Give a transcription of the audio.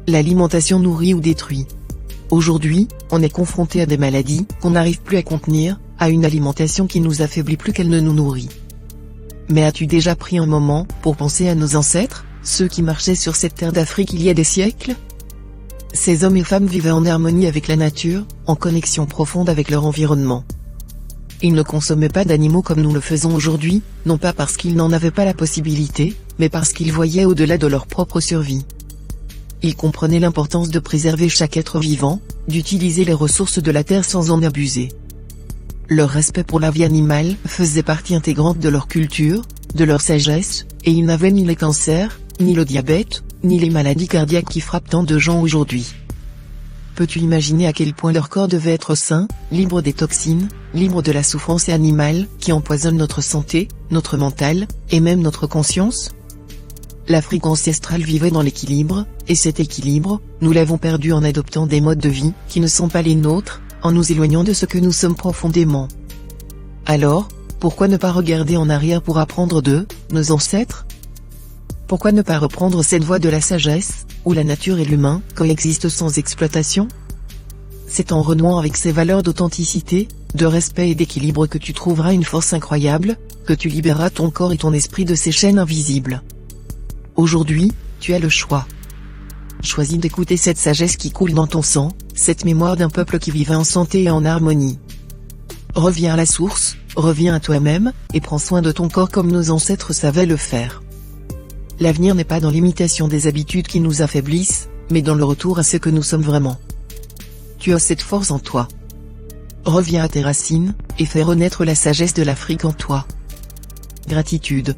L'alimentation nourrit ou détruit. Aujourd'hui, on est confronté à des maladies qu'on n'arrive plus à contenir, à une alimentation qui nous affaiblit plus qu'elle ne nous nourrit. Mais as-tu déjà pris un moment pour penser à nos ancêtres, ceux qui marchaient sur cette terre d'Afrique il y a des siècles? Ces hommes et femmes vivaient en harmonie avec la nature, en connexion profonde avec leur environnement. Ils ne consommaient pas d'animaux comme nous le faisons aujourd'hui, non pas parce qu'ils n'en avaient pas la possibilité, mais parce qu'ils voyaient au-delà de leur propre survie. Ils comprenaient l'importance de préserver chaque être vivant, d'utiliser les ressources de la terre sans en abuser. Leur respect pour la vie animale faisait partie intégrante de leur culture, de leur sagesse, et ils n'avaient ni les cancers, ni le diabète, ni les maladies cardiaques qui frappent tant de gens aujourd'hui. Peux-tu imaginer à quel point leur corps devait être sain, libre des toxines, libre de la souffrance animale qui empoisonne notre santé, notre mental, et même notre conscience? L'Afrique ancestrale vivait dans l'équilibre, et cet équilibre, nous l'avons perdu en adoptant des modes de vie qui ne sont pas les nôtres, en nous éloignant de ce que nous sommes profondément. Alors, pourquoi ne pas regarder en arrière pour apprendre d'eux, nos ancêtres? Pourquoi ne pas reprendre cette voie de la sagesse, où la nature et l'humain coexistent sans exploitation? C'est en renouant avec ces valeurs d'authenticité, de respect et d'équilibre que tu trouveras une force incroyable, que tu libéreras ton corps et ton esprit de ces chaînes invisibles. Aujourd'hui, tu as le choix. Choisis d'écouter cette sagesse qui coule dans ton sang, cette mémoire d'un peuple qui vivait en santé et en harmonie. Reviens à la source, reviens à toi-même, et prends soin de ton corps comme nos ancêtres savaient le faire. L'avenir n'est pas dans l'imitation des habitudes qui nous affaiblissent, mais dans le retour à ce que nous sommes vraiment. Tu as cette force en toi. Reviens à tes racines, et fais renaître la sagesse de l'Afrique en toi. Gratitude.